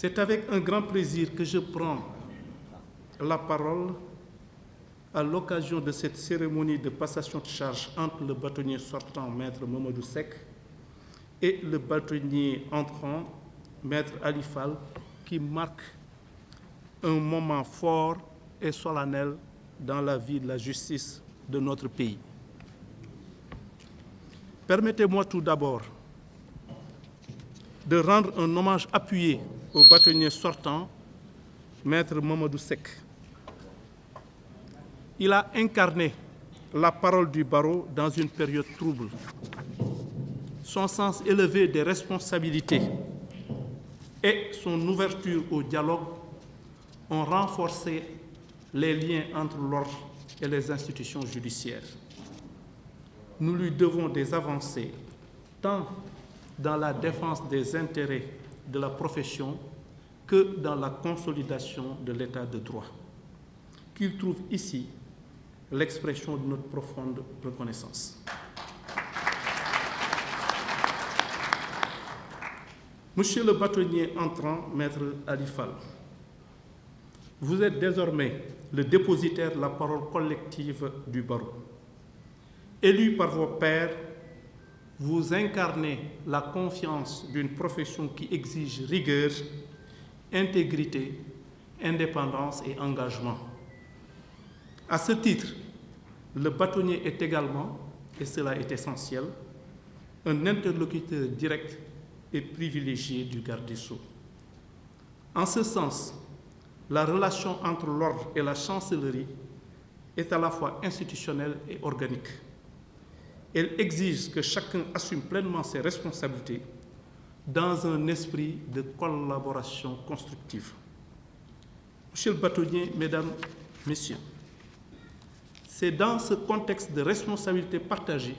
C'est avec un grand plaisir que je prends la parole à l'occasion de cette cérémonie de passation de charge entre le bâtonnier sortant, Maître Mamadou Seck, et le bâtonnier entrant, Maître Ali Fall, qui marque un moment fort et solennel dans la vie de la justice de notre pays. Permettez-moi tout d'abord de rendre un hommage appuyé au bâtonnier sortant, Maître Mamadou Seck. Il a incarné la parole du barreau dans une période trouble. Son sens élevé des responsabilités et son ouverture au dialogue ont renforcé les liens entre l'ordre et les institutions judiciaires. Nous lui devons des avancées, tant dans la défense des intérêts de la profession que dans la consolidation de l'état de droit, qu'il trouve ici l'expression de notre profonde reconnaissance. Monsieur le bâtonnier entrant, Maître Ali Fall, vous êtes désormais le dépositaire de la parole collective du barreau. Élu par vos pairs, vous incarnez la confiance d'une profession qui exige rigueur, intégrité, indépendance et engagement. À ce titre, le bâtonnier est également, et cela est essentiel, un interlocuteur direct et privilégié du garde des Sceaux. En ce sens, la relation entre l'ordre et la chancellerie est à la fois institutionnelle et organique. Elle exige que chacun assume pleinement ses responsabilités dans un esprit de collaboration constructive. Monsieur le bâtonnier, Mesdames, Messieurs, c'est dans ce contexte de responsabilité partagée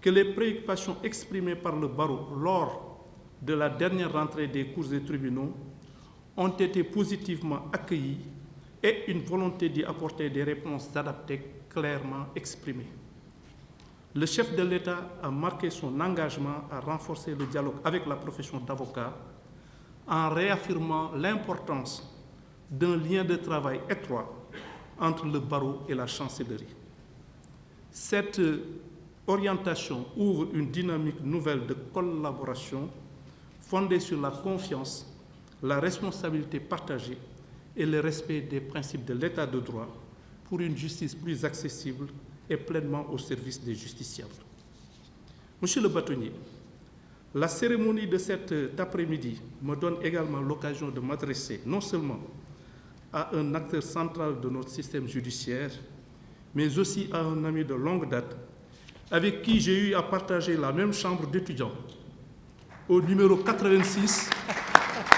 que les préoccupations exprimées par le barreau lors de la dernière rentrée des cours et tribunaux ont été positivement accueillies et une volonté d'y apporter des réponses adaptées clairement exprimées. Le chef de l'État a marqué son engagement à renforcer le dialogue avec la profession d'avocat en réaffirmant l'importance d'un lien de travail étroit entre le barreau et la chancellerie. Cette orientation ouvre une dynamique nouvelle de collaboration fondée sur la confiance, la responsabilité partagée et le respect des principes de l'état de droit pour une justice plus accessible et pleinement au service des justiciables. Monsieur le bâtonnier, la cérémonie de cet après-midi me donne également l'occasion de m'adresser non seulement à un acteur central de notre système judiciaire, mais aussi à un ami de longue date avec qui j'ai eu à partager la même chambre d'étudiants au numéro 86,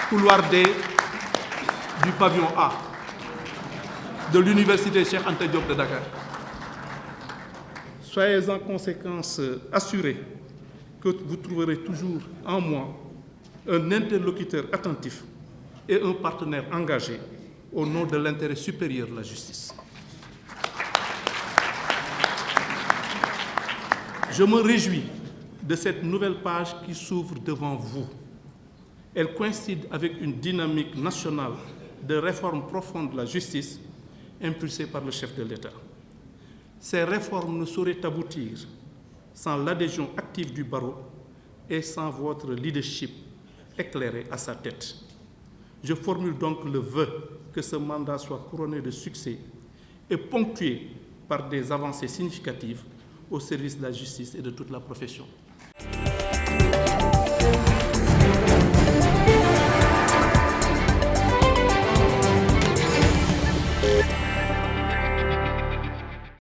couloir D du pavillon A de l'Université Cheikh Anta Diop de Dakar. Soyez en conséquence assurés que vous trouverez toujours en moi un interlocuteur attentif et un partenaire engagé au nom de l'intérêt supérieur de la justice. Je me réjouis de cette nouvelle page qui s'ouvre devant vous. Elle coïncide avec une dynamique nationale de réforme profonde de la justice impulsée par le chef de l'État. Ces réformes ne sauraient aboutir sans l'adhésion active du barreau et sans votre leadership éclairé à sa tête. Je formule donc le vœu que ce mandat soit couronné de succès et ponctué par des avancées significatives au service de la justice et de toute la profession.